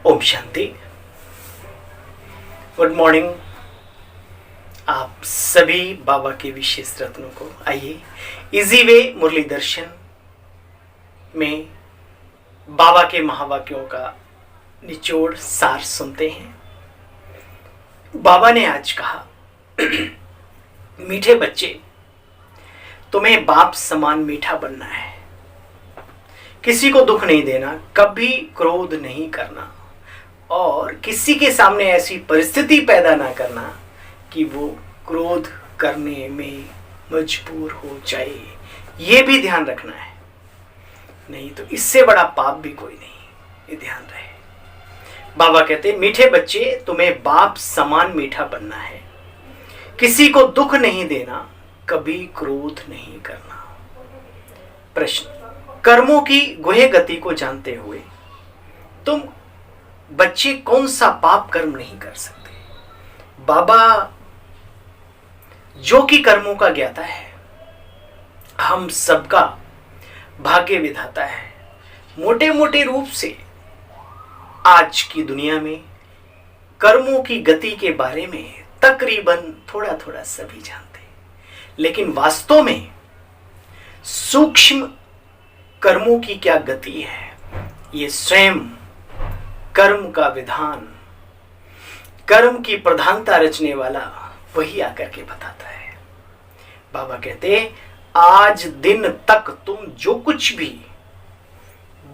Om Shanti. Good morning आप सभी बाबा के विशेष रत्नों को। आइए इजी वे मुरली दर्शन में बाबा के महावाक्यों का निचोड़ सार सुनते हैं। बाबा ने आज कहा, मीठे बच्चे, तुम्हें बाप समान मीठा बनना है। किसी को दुख नहीं देना, कभी क्रोध नहीं करना और किसी के सामने ऐसी परिस्थिति पैदा ना करना कि वो क्रोध करने में मजबूर हो जाए। ये भी ध्यान रखना है, नहीं तो इससे बड़ा पाप भी कोई नहीं। ये ध्यान रहे। बाबा कहते, मीठे बच्चे, तुम्हें बाप समान मीठा बनना है। किसी को दुख नहीं देना, कभी क्रोध नहीं करना। प्रश्न, कर्मों की गुहे गति को जानते हुए तुम बच्चे कौन सा पाप कर्म नहीं कर सकते? बाबा जो कि कर्मों का ज्ञाता है, हम सबका भाग्य विधाता है। मोटे मोटे रूप से आज की दुनिया में कर्मों की गति के बारे में तकरीबन थोड़ा थोड़ा सभी जानते हैं, लेकिन वास्तव में सूक्ष्म कर्मों की क्या गति है, ये स्वयं कर्म का विधान, कर्म की प्रधानता रचने वाला वही आकर के बताता है। बाबा कहते, आज दिन तक तुम जो कुछ भी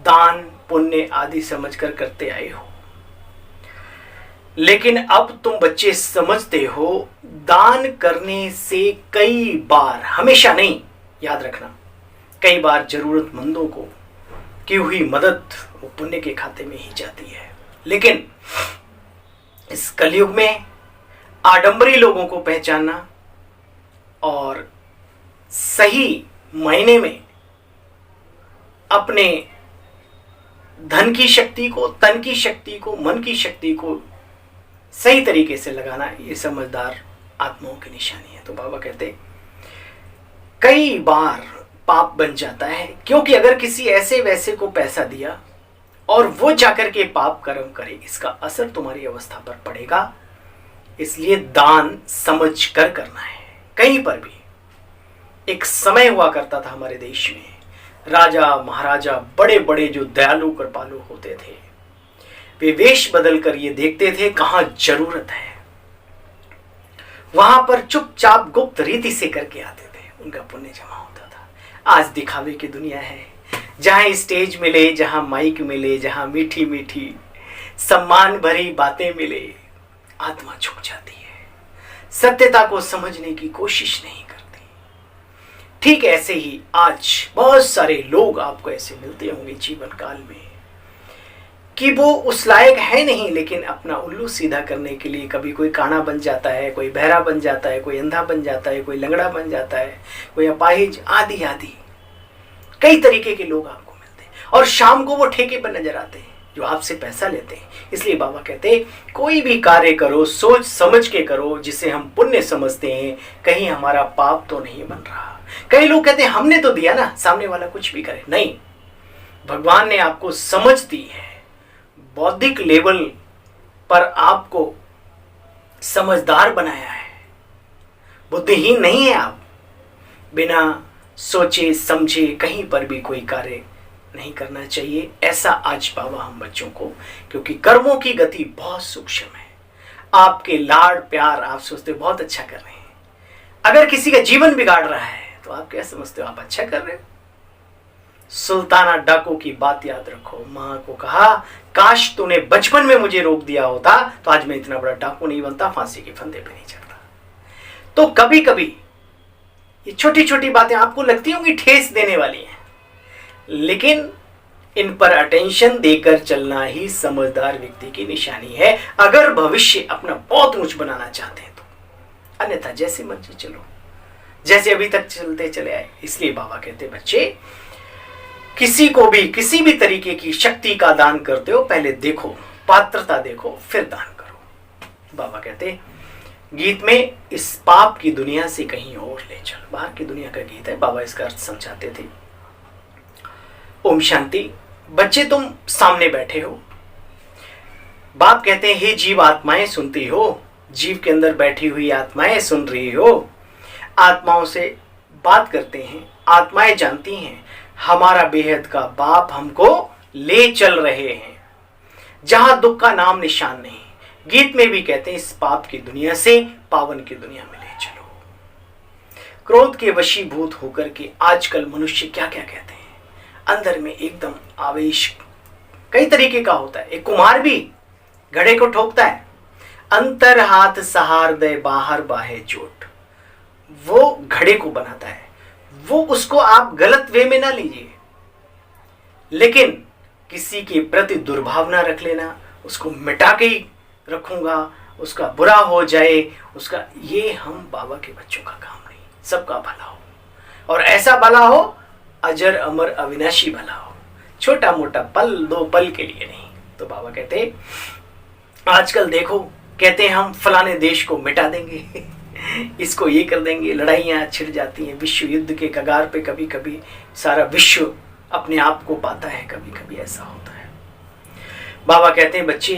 दान पुण्य आदि समझकर करते आए हो, लेकिन अब तुम बच्चे समझते हो दान करने से कई बार, हमेशा नहीं, याद रखना, कई बार जरूरतमंदों को की हुई मदद वो पुण्य के खाते में ही जाती है। लेकिन इस कलयुग में आडंबरी लोगों को पहचानना और सही मायने में अपने धन की शक्ति को, तन की शक्ति को, मन की शक्ति को सही तरीके से लगाना, ये समझदार आत्माओं की निशानी है। तो बाबा कहते, कई बार पाप बन जाता है, क्योंकि अगर किसी ऐसे वैसे को पैसा दिया और वो जाकर के पाप कर्म करे, इसका असर तुम्हारी अवस्था पर पड़ेगा। इसलिए दान समझ कर करना है। कहीं पर भी एक समय हुआ करता था हमारे देश में, राजा महाराजा बड़े बड़े जो दयालु कृपालु होते थे, वे वेश बदल कर ये देखते थे कहां जरूरत है, वहां पर चुपचाप गुप्त रीति से करके आते थे, उनका पुण्य जमा होता था। आज दिखावे की दुनिया है, जहां स्टेज मिले, जहां माइक मिले, जहां मीठी मीठी सम्मान भरी बातें मिले, आत्मा झुक जाती है, सत्यता को समझने की कोशिश नहीं करती। ठीक ऐसे ही आज बहुत सारे लोग आपको ऐसे मिलते होंगे जीवन काल में कि वो उस लायक है नहीं, लेकिन अपना उल्लू सीधा करने के लिए कभी कोई काना बन जाता है, कोई बहरा बन जाता है, कोई अंधा बन जाता है, कोई लंगड़ा बन जाता है, कोई अपाहिज, आदि आदि कई तरीके के लोग आपको मिलते हैं। और शाम को वो ठेके पर नजर आते हैं जो आपसे पैसा लेते हैं। इसलिए बाबा कहते हैं, कोई भी कार्य करो सोच समझ के करो, जिसे हम पुण्य समझते हैं, कहीं हमारा पाप तो नहीं बन रहा। कई लोग कहते हैं हमने तो दिया ना, सामने वाला कुछ भी करे। नहीं, भगवान ने आपको समझ दी है, बौद्धिक लेवल पर आपको समझदार बनाया है, बुद्धिहीन नहीं है आप। बिना सोचे समझे कहीं पर भी कोई कार्य नहीं करना चाहिए, ऐसा आज बाबा हम बच्चों को, क्योंकि कर्मों की गति बहुत सूक्ष्म है। आपके लाड़ प्यार आप सोचते हो बहुत अच्छा कर रहे हैं, अगर किसी का जीवन बिगाड़ रहा है तो आप क्या समझते हो आप अच्छा कर रहे हो? सुल्ताना डाकू की बात याद रखो। मां को कहा, काश तूने बचपन में मुझे रोक दिया होता तो आज मैं इतना बड़ा डाकू नहीं बनता, फांसी के फंदे पे नहीं चढ़ता। तो कभी कभी ये छोटी छोटी बातें आपको लगती होंगी ठेस देने वाली हैं, लेकिन इन पर अटेंशन देकर चलना ही समझदार व्यक्ति की निशानी है, अगर भविष्य अपना बहुत ऊंच बनाना चाहते हैं तो। अन्यथा जैसे मर्जी चलो, जैसे अभी तक चलते चले आए। इसलिए बाबा कहते, बच्चे, किसी को भी किसी भी तरीके की शक्ति का दान करते हो, पहले देखो, पात्रता देखो, फिर दान करो। बाबा कहते, गीत में इस पाप की दुनिया से कहीं और ले चल, बाहर की दुनिया का गीत है, बाबा इसका अर्थ समझाते थे। ओम शांति। बच्चे, तुम सामने बैठे हो, बाप कहते हैं, हे जीव आत्माएं सुनती हो, जीव के अंदर बैठी हुई आत्माएं सुन रही हो, आत्माओं से बात करते हैं, आत्माएं जानती हैं हमारा बेहद का बाप हमको ले चल रहे हैं जहां दुख का नाम निशान नहीं। गीत में भी कहते हैं, इस पाप की दुनिया से पावन की दुनिया में ले चलो। क्रोध के वशीभूत होकर के आजकल मनुष्य क्या क्या कहते हैं, अंदर में एकदम आवेश कई तरीके का होता है। एक कुम्हार भी घड़े को ठोकता है, अंतर हाथ सहार दे बाहर बाहे चोट, वो घड़े को बनाता है। वो उसको आप गलत वे में ना लीजिए, लेकिन किसी के प्रति दुर्भावना रख लेना, उसको मिटा के ही रखूंगा, उसका बुरा हो जाए उसका, ये हम बाबा के बच्चों का काम नहीं। सबका भला हो, और ऐसा भला हो अजर अमर अविनाशी भला हो, छोटा मोटा पल दो पल के लिए नहीं। तो बाबा कहते आजकल देखो, कहते हैं हम फलाने देश को मिटा देंगे इसको ये कर देंगे, लड़ाइयाँ छिड़ जाती हैं, विश्व युद्ध के कगार पे कभी कभी सारा विश्व अपने आप को पाता है, कभी कभी ऐसा होता है। बाबा कहते हैं, बच्चे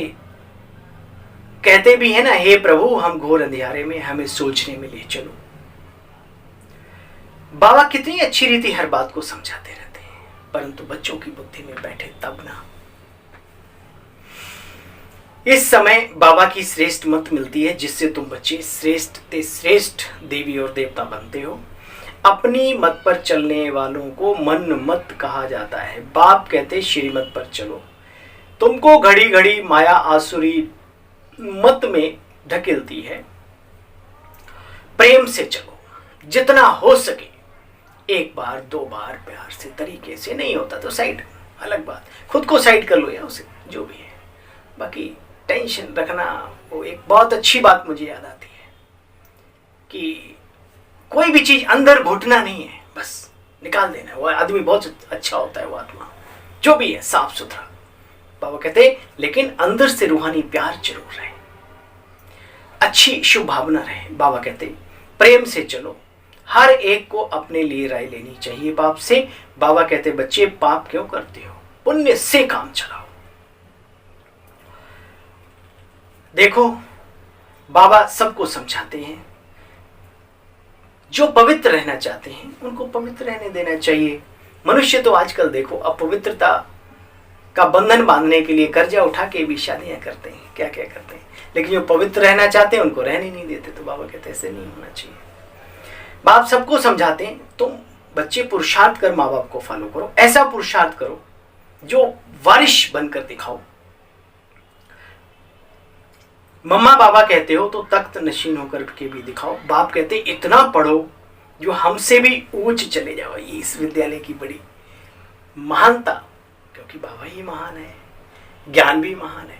कहते भी है ना, हे प्रभु हम घोर अंधियारे में, हमें सोचने में ले चलो। बाबा कितनी अच्छी रीति हर बात को समझाते रहते हैं, परंतु बच्चों की बुद्धि में बैठे तब ना। इस समय बाबा की श्रेष्ठ मत मिलती है, जिससे तुम बच्चे श्रेष्ठ ते श्रेष्ठ देवी और देवता बनते हो। अपनी मत पर चलने वालों को मन मत कहा जाता है। बाप कहते श्रीमत पर चलो। तुमको घड़ी घड़ी माया आसुरी मत में ढकेलती है, प्रेम से चलो जितना हो सके। एक बार दो बार प्यार से तरीके से नहीं होता तो साइड, अलग बात, खुद को साइड कर लो या उसे जो भी है। बाकी टेंशन रखना, वो एक बहुत अच्छी बात मुझे याद आती है कि कोई भी चीज अंदर घुटना नहीं है, बस निकाल देना है। वो आदमी बहुत अच्छा होता है, वो आत्मा जो भी है साफ सुथरा। बाबा कहते लेकिन अंदर से रूहानी प्यार जरूर रहे, अच्छी शुभ भावना रहे। बाबा कहते प्रेम से चलो, हर एक को अपने लिए राय लेनी चाहिए बाप से। बाबा कहते बच्चे पाप क्यों करते हो, पुण्य से काम चलाओ। देखो बाबा सबको समझाते हैं, जो पवित्र रहना चाहते हैं उनको पवित्र रहने देना चाहिए। मनुष्य तो आजकल देखो अपवित्रता का बंधन बांधने के लिए कर्जा उठा के भी शादियां करते हैं, क्या क्या करते हैं, लेकिन जो पवित्र रहना चाहते हैं उनको रहने नहीं देते। तो बाबा कहते ऐसे नहीं होना चाहिए। बाप सबको समझाते हैं, तुम बच्चे पुरुषार्थ कर माँ बाप को फॉलो करो, ऐसा पुरुषार्थ करो जो वारिश बनकर दिखाओ। मम्मा बाबा कहते हो तो तख्त नशीन होकर के भी दिखाओ। बाप कहते इतना पढ़ो जो हमसे भी ऊंच चले जाओ। ये इस विद्यालय की बड़ी महानता, क्योंकि बाबा ही महान है, ज्ञान भी महान है।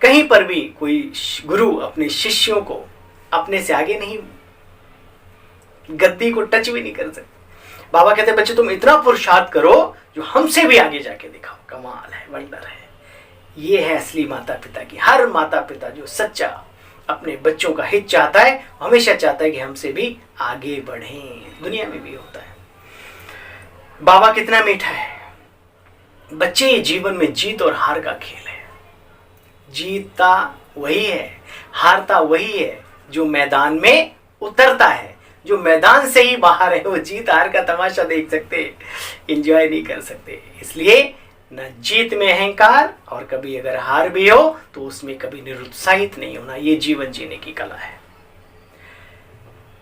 कहीं पर भी कोई गुरु अपने शिष्यों को अपने से आगे नहीं, गद्दी को टच भी नहीं कर सकते। बाबा कहते बच्चे तुम इतना पुरुषार्थ करो जो हमसे भी आगे जाके दिखाओ। कमाल है, वंडर है। ये है असली माता पिता की। हर माता पिता जो सच्चा अपने बच्चों का हित चाहता है, हमेशा चाहता है कि हमसे भी आगे बढ़ें। दुनिया में भी होता है। बाबा कितना मीठा है। बच्चे ये जीवन में जीत और हार का खेल है। जीतता वही है, हारता वही है जो मैदान में उतरता है। जो मैदान से ही बाहर है वो जीत हार का तमाशा देख सकते, एंजॉय नहीं कर सकते। इसलिए न जीत में अहंकार, और कभी अगर हार भी हो तो उसमें कभी निरुत्साहित नहीं होना। ये जीवन जीने की कला है।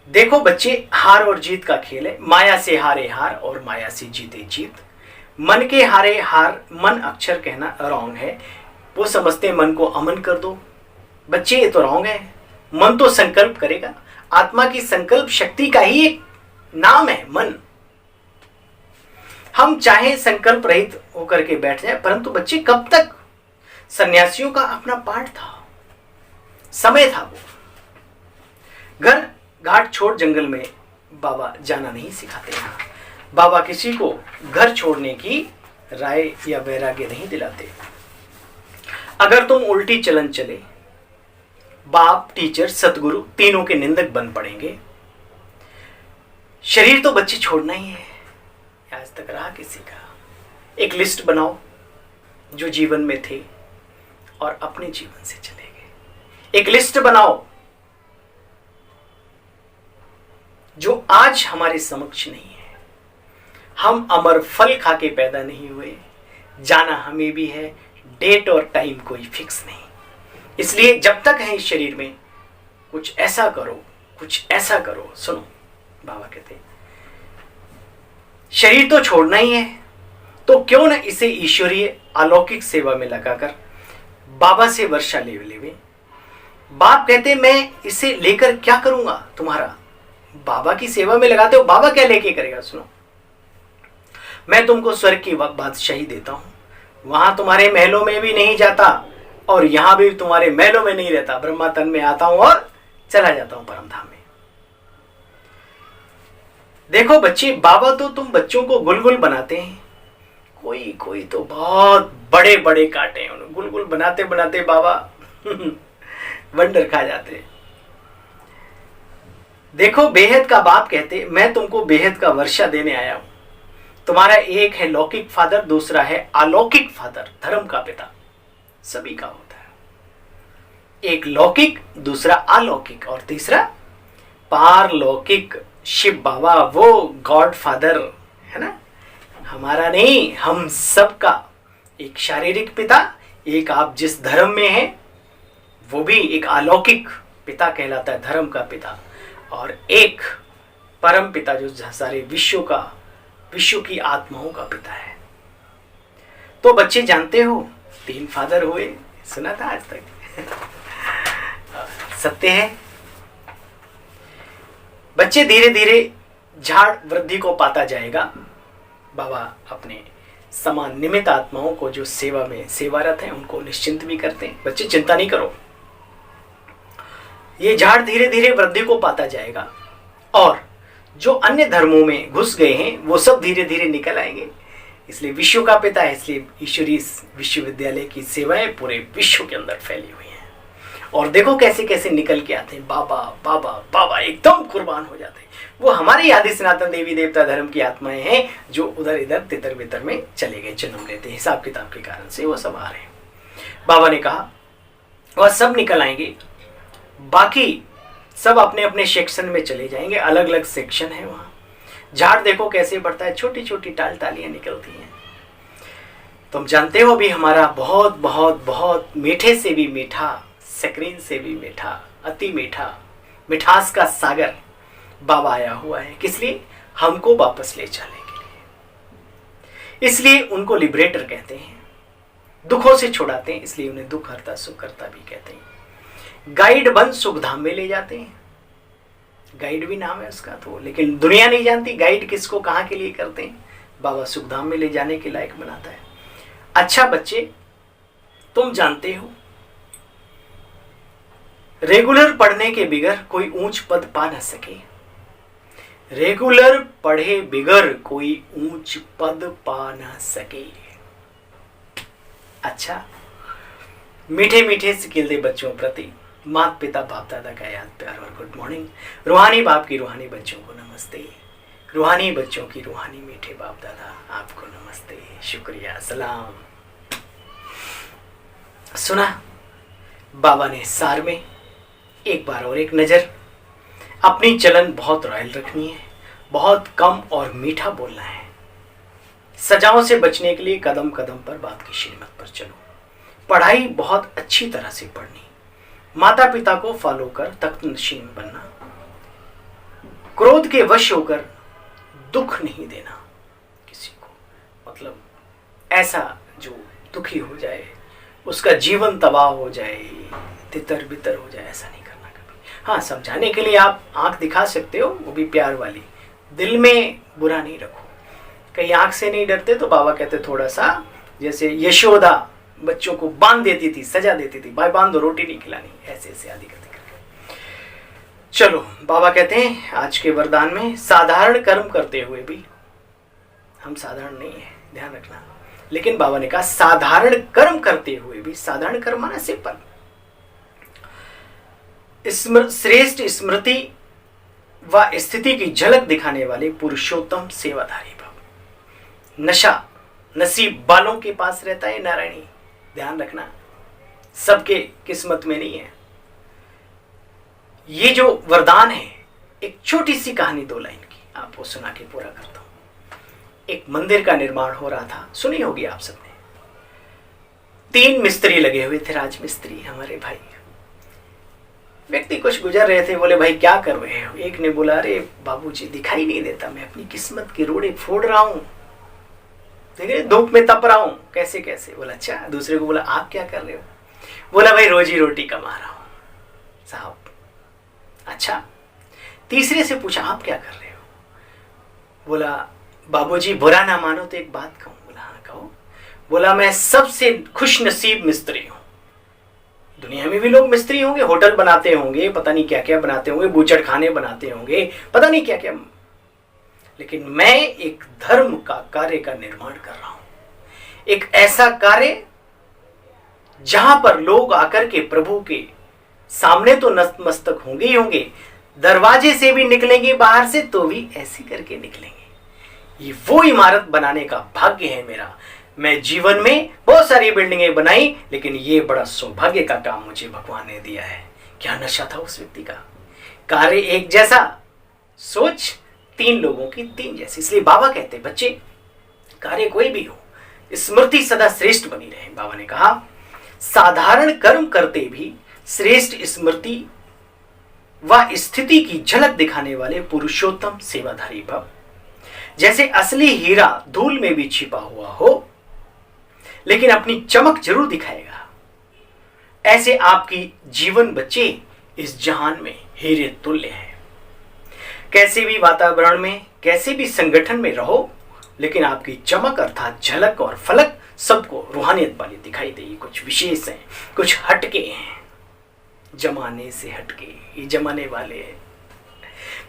देखो बच्चे, हार और जीत का खेल है। माया से हारे हार और माया से जीते जीत। मन के हारे हार, मन अक्षर कहना रॉन्ग है। वो समझते मन को अमन कर दो। बच्चे ये तो रॉन्ग है। मन तो संकल्प करेगा। आत्मा की संकल्प शक्ति का ही एक नाम है मन। हम चाहे संकल्प रहित होकर के बैठ जाए, परंतु बच्चे कब तक? सन्यासियों का अपना पाठ था, समय था। वो घर घाट छोड़ जंगल में बाबा जाना नहीं सिखाते हैं। बाबा किसी को घर छोड़ने की राय या वैराग्य नहीं दिलाते। अगर तुम उल्टी चलन चले, बाप, टीचर, सतगुरु तीनों के निंदक बन पड़ेंगे। शरीर तो बच्चे छोड़ना ही है। आज तक रहा किसी का? एक लिस्ट बनाओ जो जीवन में थे, और अपने जीवन से चले गए। एक लिस्ट बनाओ जो आज हमारे समक्ष नहीं है। हम अमर फल खा के पैदा नहीं हुए, जाना हमें भी है, डेट और टाइम कोई फिक्स नहीं। इसलिए जब तक है इस शरीर में कुछ ऐसा करो, कुछ ऐसा करो। सुनो, बाबा कहते हैं शरीर तो छोड़ना ही है, तो क्यों न इसे ईश्वरीय अलौकिक सेवा में लगाकर बाबा से वर्षा ले लेवे। बाप कहते मैं इसे लेकर क्या करूंगा तुम्हारा, बाबा की सेवा में लगाते हो, बाबा क्या लेके करेगा। सुनो, मैं तुमको स्वर्ग की बादशाही देता हूं, वहां तुम्हारे महलों में भी नहीं जाता और यहां भी तुम्हारे महलों में नहीं रहता, ब्रह्मा तन में आता हूं और चला जाता हूं परम धाम में। देखो बच्चे, बाबा तो तुम बच्चों को गुलगुल बनाते हैं, कोई कोई तो बहुत बड़े बड़े कांटे हैं, उन्हें गुलगुल बनाते बनाते बाबा वंडर खा जाते हैं। देखो, बेहद का बाप कहते मैं तुमको बेहद का वर्षा देने आया हूं। तुम्हारा एक है लौकिक फादर, दूसरा है अलौकिक फादर, धर्म का पिता सभी का होता है। एक लौकिक, दूसरा अलौकिक और तीसरा पारलौकिक। शिव बाबा वो गॉड फादर है ना, हमारा नहीं, हम सबका एक शारीरिक पिता, एक आप जिस धर्म में हैं वो भी एक अलौकिक पिता कहलाता है, धर्म का पिता, और एक परम पिता जो सारे विश्व की आत्माओं का पिता है। तो बच्चे जानते हो 3 फादर हुए, सुना था आज तक सत्य है। बच्चे धीरे धीरे झाड़ वृद्धि को पाता जाएगा। बाबा अपने समान निमित्त आत्माओं को जो सेवा में सेवारत हैं उनको निश्चिंत भी करते हैं। बच्चे चिंता नहीं करो, ये झाड़ धीरे धीरे वृद्धि को पाता जाएगा और जो अन्य धर्मों में घुस गए हैं वो सब धीरे धीरे निकल आएंगे। इसलिए विश्व का पिता है, इसलिए ईश्वरीय विश्वविद्यालय की सेवाएं पूरे विश्व के अंदर फैली हुई हैं। और देखो कैसे कैसे निकल के आते हैं, बाबा बाबा बाबा एकदम कुर्बान हो जाते हैं। वो हमारे आदि सनातन देवी देवता धर्म की आत्माएं हैं जो उधर इधर तितर बितर में चले गए, जन्म लेते हैं, हिसाब किताब के कारण से वो सब आ रहे हैं। बाबा ने कहा वह सब निकल आएंगे, बाकी सब अपने अपने सेक्शन में चले जाएंगे। अलग अलग सेक्शन है वहां। झाड़ देखो कैसे बढ़ता है, छोटी छोटी टालियां निकलती हैं। तुम जानते हो अभी हमारा बहुत बहुत बहुत मीठे से भी मीठा, सक्रीन से भी मीठा, अति मीठा, मिठास का सागर बाबा आया हुआ है। किस लिए? हमको वापस ले जाने के लिए। इसलिए उनको लिबरेटर कहते हैं, दुखों से छुड़ाते हैं, इसलिए उन्हें दुख हरता सुख हरता भी कहते हैं। गाइड बन सुखधाम में ले जाते हैं, गाइड भी नाम है उसका तो, लेकिन दुनिया नहीं जानती गाइड किसको कहां के लिए करते हैं। बाबा सुखधाम में ले जाने के लायक बनाता है। अच्छा बच्चे, तुम जानते हो रेगुलर पढ़ने के बिगर कोई ऊंच पद पा न सके। रेगुलर पढ़े बिगर कोई ऊंच पद पा न सके। अच्छा, मीठे मीठे से खिलते बच्चों प्रति माता पिता बाप दादा का याद प्यार और गुड मॉर्निंग। रूहानी बाप की रूहानी बच्चों को नमस्ते, रूहानी बच्चों की रूहानी मीठे बाप दादा आपको नमस्ते, शुक्रिया, सलाम। सुना बाबा ने सार में एक बार और एक नजर। अपनी चलन बहुत रॉयल रखनी है, बहुत कम और मीठा बोलना है। सजाओं से बचने के लिए कदम कदम पर बात की श्रीमत पर चलो। पढ़ाई बहुत अच्छी तरह से पढ़नी, माता पिता को फॉलो कर तख्त नशीन बनना, क्रोध के वश होकर दुख नहीं देना किसी को, मतलब ऐसा जो दुखी हो जाए, उसका जीवन तबाह हो जाए, तितर बितर हो जाए, ऐसा नहीं करना कभी। हाँ, समझाने के लिए आप आंख दिखा सकते हो, वो भी प्यार वाली, दिल में बुरा नहीं रखो। कहीं आंख से नहीं डरते तो बाबा कहते थोड़ा सा, जैसे यशोदा बच्चों को बांध देती थी, सजा देती थी, भाई बांध दो, रोटी नहीं खिलानी, ऐसे ऐसे आदि करते करके। चलो, बाबा कहते हैं आज के वरदान में, साधारण कर्म करते हुए भी, हम साधारण नहीं है, ध्यान रखना, लेकिन बाबा ने कहा साधारण कर्म करते हुए भी, साधारण कर्म माना सिंपल, श्रेष्ठ स्मृति व स्थिति की झलक दिखाने वाले पुरुषोत्तम सेवाधारी भाव। नशा नसीब वालों के पास रहता है नारायणी, ध्यान रखना। सबके किस्मत में नहीं है। ये जो वरदान है, एक छोटी सी कहानी 2 लाइन की आपको सुना के पूरा करता हूं। एक मंदिर का निर्माण हो रहा था, सुनी होगी आप सबने। 3 मिस्त्री लगे हुए थे, राजमिस्त्री हमारे भाई। व्यक्ति कुछ गुजर रहे थे, बोले भाई क्या कर रहे हो? एक ने बोला अरे बाबूजी दिखाई नहीं देता, मैं अपनी किस्मत के रोड़े फोड़ रहा हूं, देखिए धूप में तप रहा हूं, कैसे कैसे? बोला अच्छा। दूसरे को बोला आप क्या कर रहे हो? बोला भाई रोजी रोटी कमा रहा हूं साहब। अच्छा। तीसरे से पूछा आप क्या कर रहे हो? बोला बाबूजी बुरा ना मानो तो एक बात कहूं। बोला हाँ कहो। बोला मैं सबसे खुश नसीब मिस्त्री हूं। दुनिया में भी लोग मिस्त्री होंगे, होटल बनाते होंगे, पता नहीं क्या क्या बनाते होंगे, बूचड़ खाने बनाते होंगे, पता नहीं क्या क्या, लेकिन मैं एक धर्म का कार्य का निर्माण कर रहा हूं। एक ऐसा कार्य जहां पर लोग आकर के प्रभु के सामने तो नतमस्तक होंगे ही होंगे, दरवाजे से भी निकलेंगे बाहर से तो भी ऐसे करके निकलेंगे। ये वो इमारत बनाने का भाग्य है मेरा। मैं जीवन में बहुत सारी बिल्डिंगें बनाई, लेकिन ये बड़ा सौभाग्य का काम मुझे भगवान ने दिया है। क्या नशा था उस व्यक्ति का? कार्य एक जैसा, सोच 3 लोगों की 3 जैसी। इसलिए बाबा कहते बच्चे कार्य कोई भी हो, स्मृति सदा श्रेष्ठ बनी रहे। बाबा ने कहा साधारण कर्म करते भी श्रेष्ठ स्मृति व स्थिति की झलक दिखाने वाले पुरुषोत्तम सेवाधारी भव। जैसे असली हीरा धूल में भी छिपा हुआ हो लेकिन अपनी चमक जरूर दिखाएगा, ऐसे आपकी जीवन बच्चे इस जहान में हीरे तुल्य है। कैसे भी वातावरण में, कैसे भी संगठन में रहो, लेकिन आपकी चमक अर्थात झलक और फलक सबको रूहानियत वाली दिखाई देगी। कुछ विशेष हैं, कुछ हटके हैं, जमाने से हटके, ये जमाने वाले हैं।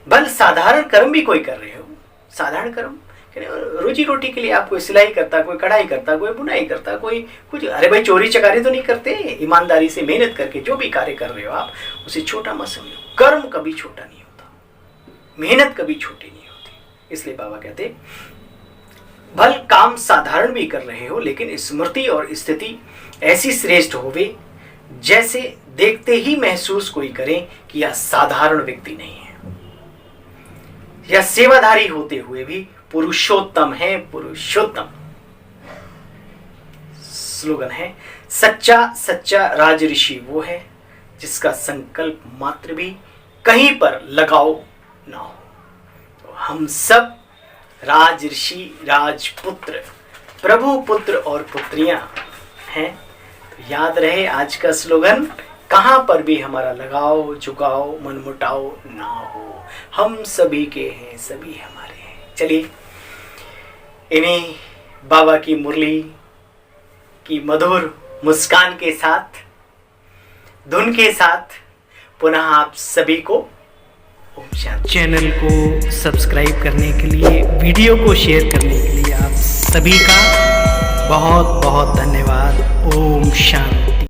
भल साधारण कर्म भी कोई कर रहे हो, साधारण कर्म रोजी रोटी के लिए आप कोई सिलाई करता, कोई कढ़ाई करता, कोई बुनाई करता, कोई कुछ, अरे भाई चोरी चकारी तो नहीं करते, ईमानदारी से मेहनत करके जो भी कार्य कर रहे हो आप उसे छोटा मत समझो। कर्म कभी छोटा नहीं होता, मेहनत कभी छोटी नहीं होती। इसलिए बाबा कहते भल काम साधारण भी कर रहे हो लेकिन स्मृति और स्थिति ऐसी श्रेष्ठ होवे जैसे देखते ही महसूस कोई करे कि यह साधारण व्यक्ति नहीं है, यह सेवाधारी होते हुए भी पुरुषोत्तम है। पुरुषोत्तम स्लोगन है, सच्चा सच्चा राज ऋषि वो है जिसका संकल्प मात्र भी कहीं पर लगाओ ना हो। तो हम सब राज ऋषि, राजपुत्र, प्रभु पुत्र और पुत्रियां हैं। तो याद रहे आज का स्लोगन, कहां पर भी हमारा लगाओ झुकाओ मनमुटाओ ना हो, हम सभी के हैं, सभी हमारे हैं। चलिए इन्हीं बाबा की मुरली की मधुर मुस्कान के साथ, धुन के साथ पुनः आप सभी को ओम शांति। चैनल को सब्सक्राइब करने के लिए, वीडियो को शेयर करने के लिए आप सभी का बहुत बहुत धन्यवाद। ओम शांति।